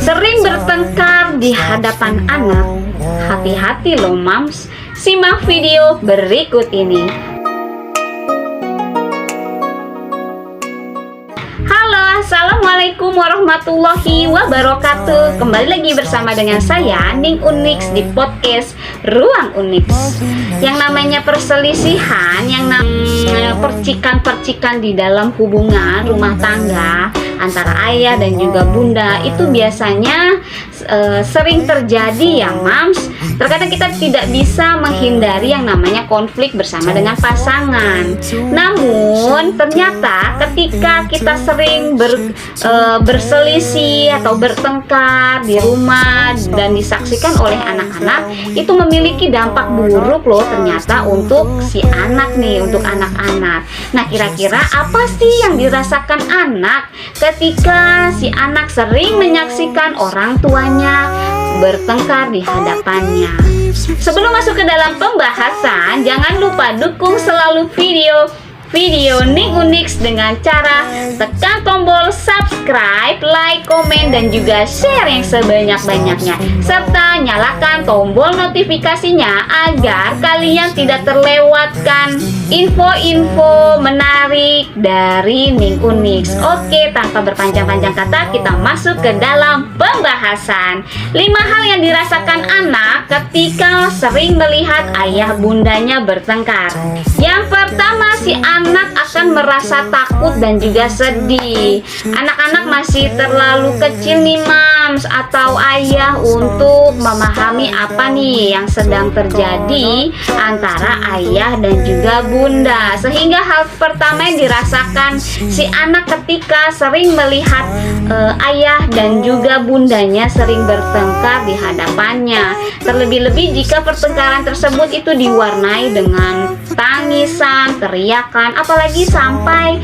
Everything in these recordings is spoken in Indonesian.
Sering bertengkar di hadapan anak. Hati-hati loh mams. Simak video berikut ini. Halo, assalamualaikum warahmatullahi wabarakatuh. Kembali lagi bersama dengan saya Ning Unix di podcast Ruang Unix. Yang namanya perselisihan, yang namanya percikan-percikan di dalam hubungan rumah tangga antara ayah dan juga bunda itu biasanya sering terjadi ya mams. Terkadang kita tidak bisa menghindari yang namanya konflik bersama dengan pasangan. Namun ternyata ketika kita sering berselisih atau bertengkar di rumah dan disaksikan oleh anak-anak, itu memiliki dampak buruk loh ternyata untuk si anak nih, untuk anak-anak. Nah, kira-kira apa sih yang dirasakan anak ketika si anak sering menyaksikan orang tuanya bertengkar di hadapannya? Sebelum masuk ke dalam pembahasan, jangan lupa dukung selalu video Ning Unix dengan cara tekan tombol subscribe, like, komen, dan juga share yang sebanyak-banyaknya, serta nyalakan tombol notifikasinya agar kalian tidak terlewatkan info-info menarik dari Ning Unix. Oke, tanpa berpanjang-panjang kata, kita masuk ke dalam pembahasan. 5 hal yang dirasakan anak ketika sering melihat ayah bundanya bertengkar. Yang pertama, si anak akan merasa takut dan juga sedih. Anak-anak masih terlalu kecil nih mams atau ayah untuk memahami apa nih yang sedang terjadi antara ayah dan juga bunda. Sehingga hal pertama yang dirasakan si anak ketika sering melihat ayah dan juga bundanya sering bertengkar di hadapannya. Terlebih-lebih jika pertengkaran tersebut itu diwarnai dengan tangisan, teriakan, apalagi sampai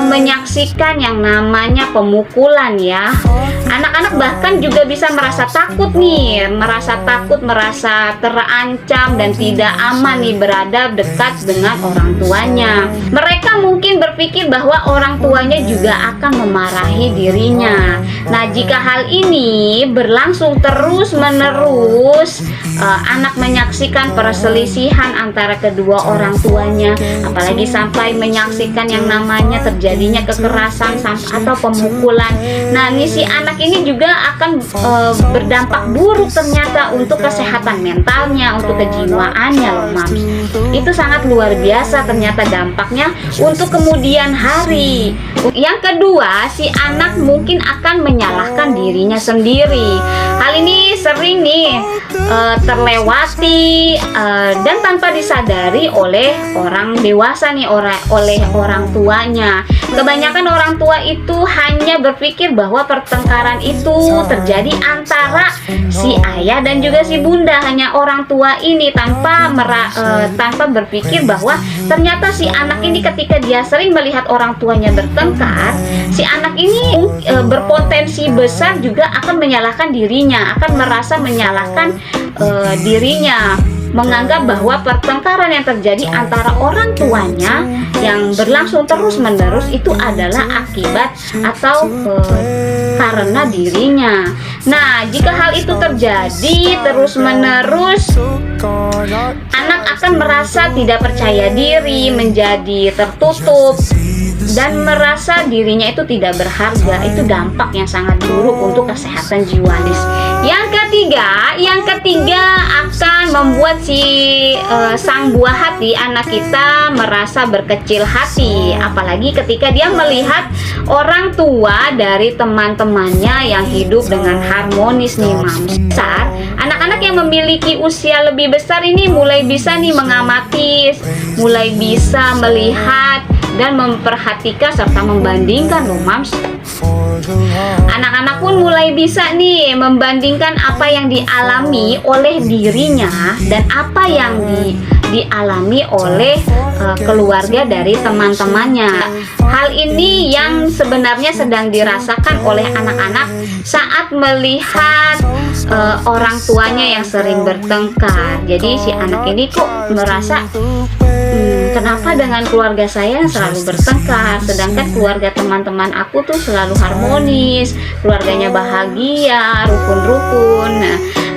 menyaksikan yang namanya pemukulan ya. Anak-anak bahkan juga bisa merasa takut nih, merasa terancam dan tidak aman nih berada dekat dengan orang tuanya. Mereka mungkin berpikir bahwa orang tuanya juga akan memarahi dirinya. Nah, jika hal ini berlangsung terus-menerus, anak menyaksikan perselisihan antara kedua orang tuanya, apalagi sampai menyaksikan yang namanya terjadinya kekerasan atau pemukulan. Nah, nih si anak ini juga akan berdampak buruk ternyata untuk kesehatan mentalnya, untuk kejiwaannya loh mams. Itu sangat luar biasa ternyata dampaknya untuk kemudian hari. Yang kedua, si anak mungkin akan menyalahkan dirinya sendiri. Hal ini sering nih terlewati dan tanpa disadari oleh orang dewasa nih, oleh orang tuanya. Kebanyakan orang tua itu hanya berpikir bahwa pertengkaran itu terjadi antara si ayah dan juga si bunda, hanya orang tua ini, tanpa berpikir bahwa ternyata si anak ini ketika dia sering melihat orang tuanya bertengkar, si anak ini berpotensi besar juga akan menyalahkan dirinya, akan merasa menyalahkan dirinya, menganggap bahwa pertengkaran yang terjadi antara orang tuanya yang berlangsung terus-menerus itu adalah akibat atau karena dirinya. Nah, jika hal itu terjadi terus-menerus, anak akan merasa tidak percaya diri, menjadi tertutup, dan merasa dirinya itu tidak berharga. Itu dampak yang sangat buruk untuk kesehatan jiwanis. Yang ketiga akan membuat sang buah hati, anak kita, merasa berkecil hati, apalagi ketika dia melihat orang tua dari teman-temannya yang hidup dengan harmonis nih mams. Anak-anak yang memiliki usia lebih besar ini mulai bisa nih mengamati, mulai bisa melihat dan memperhatikan serta membandingkan loh mams. Anak-anak pun mulai bisa nih membandingkan apa yang dialami oleh dirinya dan apa yang dialami oleh keluarga dari teman-temannya. Hal ini yang sebenarnya sedang dirasakan oleh anak-anak saat melihat orang tuanya yang sering bertengkar. Jadi si anak ini kok merasa kenapa kenapa dengan keluarga saya selalu bertengkar, sedangkan keluarga teman-teman aku tuh selalu harmonis, keluarganya bahagia, rukun-rukun.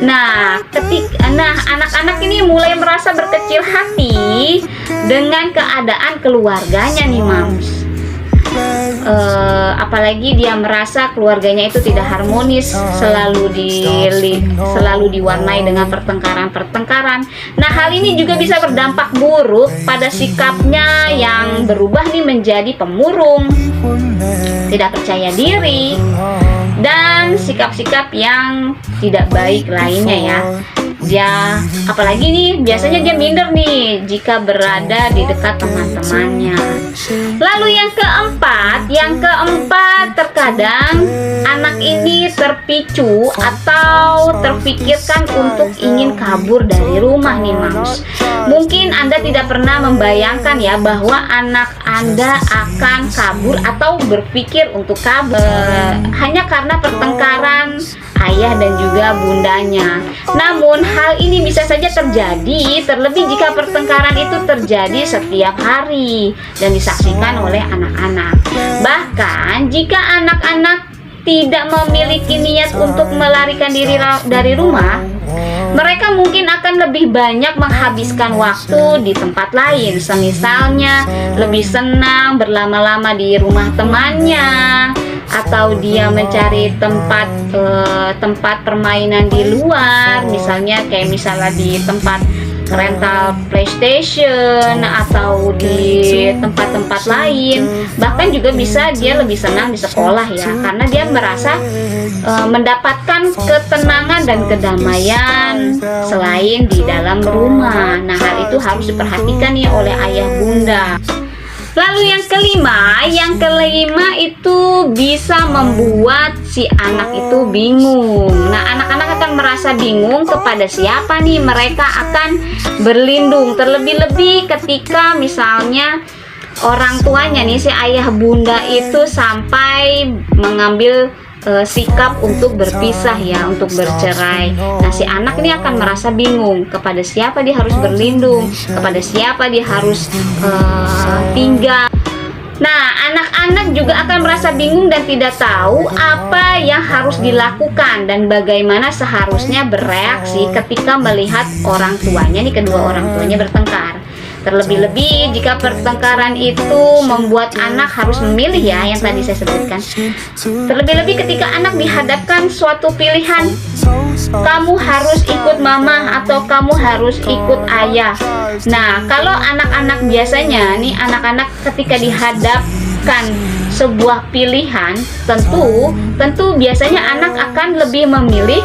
Nah, anak-anak ini mulai merasa berkecil hati dengan keadaan keluarganya nih, Mams. Apalagi dia merasa keluarganya itu tidak harmonis, selalu diwarnai dengan pertengkaran. Nah, hal ini juga bisa berdampak buruk pada sikapnya yang berubah nih menjadi pemurung, tidak percaya diri, dan sikap-sikap yang tidak baik lainnya ya. Dia apalagi nih biasanya dia minder nih jika berada di dekat teman-temannya. Lalu yang keempat terkadang anak ini terpicu atau terpikirkan untuk ingin kabur dari rumah nih, Mams. Mungkin Anda tidak pernah membayangkan ya bahwa anak Anda akan kabur atau berpikir untuk kabur hanya karena pertengkaran ayah dan juga bundanya. Namun hal ini bisa saja terjadi, terlebih jika pertengkaran itu terjadi setiap hari dan disaksikan oleh anak-anak. Bahkan jika anak-anak tidak memiliki niat untuk melarikan diri dari rumah, mereka mungkin akan lebih banyak menghabiskan waktu di tempat lain, semisalnya lebih senang berlama-lama di rumah temannya, atau dia mencari tempat permainan di luar, misalnya di tempat rental PlayStation atau di tempat-tempat lain. Bahkan juga bisa dia lebih senang di sekolah ya, karena dia merasa mendapatkan ketenangan dan kedamaian selain di dalam rumah. Nah, hal itu harus diperhatikan nih oleh ayah bunda. Lalu yang kelima itu bisa membuat si anak itu bingung. Nah, anak-anak akan merasa bingung kepada siapa nih mereka akan berlindung. Terlebih-lebih ketika misalnya orang tuanya nih, si ayah bunda itu sampai mengambil sikap untuk berpisah ya, untuk bercerai. Nah, si anak ini akan merasa bingung kepada siapa dia harus berlindung, kepada siapa dia harus tinggal. Nah, anak-anak juga akan merasa bingung dan tidak tahu apa yang harus dilakukan dan bagaimana seharusnya bereaksi ketika melihat orang tuanya nih, kedua orang tuanya bertengkar. Terlebih-lebih jika pertengkaran itu membuat anak harus memilih ya, yang tadi saya sebutkan. Terlebih-lebih ketika anak dihadapkan suatu pilihan, kamu harus ikut mama atau kamu harus ikut ayah. Nah, kalau anak-anak biasanya nih, anak-anak ketika dihadapkan sebuah pilihan, tentu biasanya anak akan lebih memilih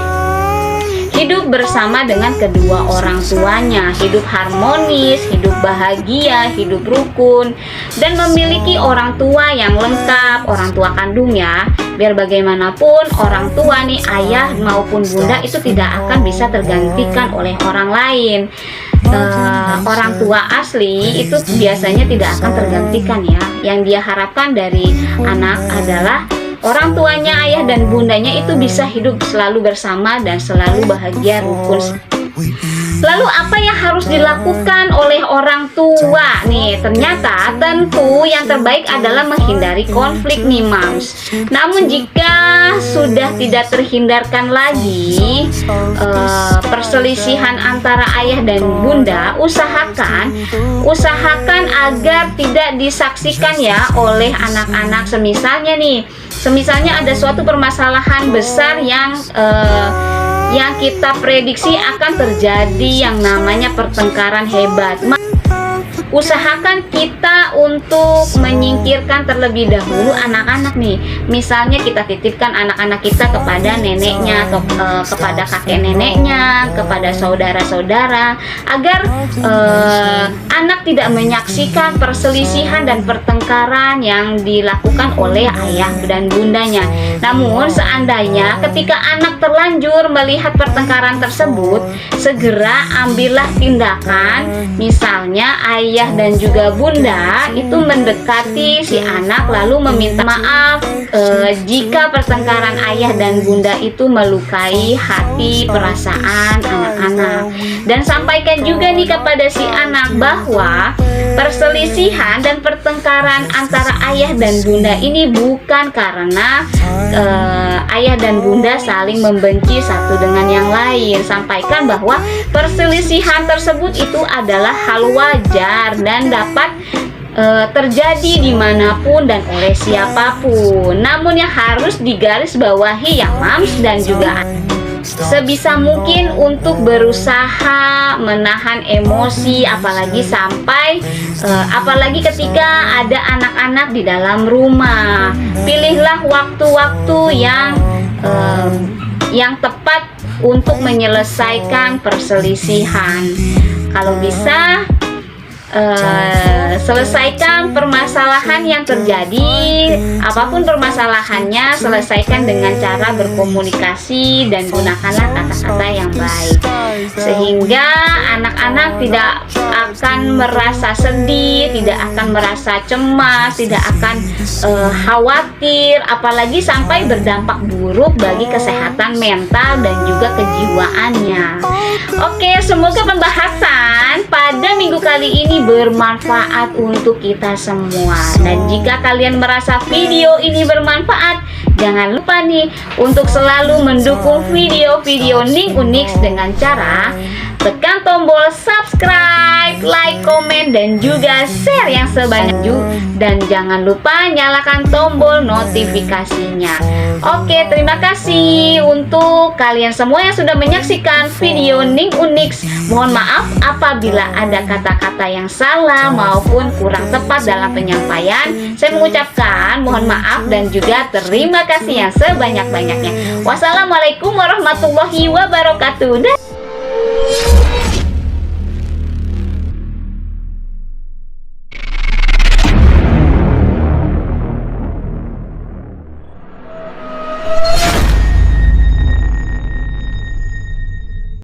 hidup bersama dengan kedua orang tuanya, hidup harmonis, hidup bahagia, hidup rukun, dan memiliki orang tua yang lengkap, orang tua kandung ya. Biar bagaimanapun orang tua nih, ayah maupun bunda itu tidak akan bisa tergantikan oleh orang lain. Orang tua asli itu biasanya tidak akan tergantikan ya. Yang dia harapkan dari anak adalah orang tuanya, ayah dan bundanya itu bisa hidup selalu bersama dan selalu bahagia, rukun. Lalu apa yang harus dilakukan oleh orang tua nih? Ternyata tentu yang terbaik adalah menghindari konflik nih, Mams. Namun jika sudah tidak terhindarkan lagi perselisihan antara ayah dan bunda, usahakan agar tidak disaksikan ya oleh anak-anak. Semisalnya ada suatu permasalahan besar yang kita prediksi akan terjadi yang namanya pertengkaran hebat. Usahakan kita untuk menyingkirkan terlebih dahulu anak-anak nih. Misalnya kita titipkan anak-anak kita kepada neneknya atau kepada kakek neneknya, kepada saudara-saudara, agar anak tidak menyaksikan perselisihan dan pertengkaran yang dilakukan oleh ayah dan bundanya. Namun seandainya ketika anak terlanjur melihat pertengkaran tersebut, segera ambillah tindakan. Misalnya ayah dan juga bunda itu mendekati si anak lalu meminta maaf jika pertengkaran ayah dan bunda itu melukai hati perasaan anak-anak, dan sampaikan juga nih kepada si anak bahwa perselisihan dan pertengkaran antara ayah dan bunda ini bukan karena ayah dan bunda saling membenci satu dengan yang lain. Sampaikan bahwa perselisihan tersebut itu adalah hal wajar dan dapat terjadi dimanapun dan oleh siapapun. Namun yang harus digarisbawahi ya Mams dan juga sebisa mungkin untuk berusaha menahan emosi, apalagi ketika ada anak-anak di dalam rumah. Pilihlah waktu-waktu yang tepat untuk menyelesaikan perselisihan. Kalau bisa selesaikan permasalahan yang terjadi, apapun permasalahannya, selesaikan dengan cara berkomunikasi dan gunakanlah kata-kata yang baik, sehingga anak-anak tidak akan merasa sedih, tidak akan merasa cemas, tidak akan khawatir, apalagi sampai berdampak buruk bagi kesehatan mental dan juga kejiwaannya. Oke, semoga pembahasan pada minggu kali ini bermanfaat untuk kita semua. Dan jika kalian merasa video ini bermanfaat, jangan lupa nih untuk selalu mendukung video-video Ning Unix dengan cara tekan tombol subscribe, like, komen, dan juga share yang sebanyak. Dan jangan lupa nyalakan tombol notifikasinya. Oke, terima kasih untuk kalian semua yang sudah menyaksikan video Ning Unix. Mohon maaf apabila ada kata-kata yang salah maupun kurang tepat dalam penyampaian. Saya mengucapkan mohon maaf dan juga terima kasih yang sebanyak-banyaknya. Wassalamualaikum warahmatullahi wabarakatuh.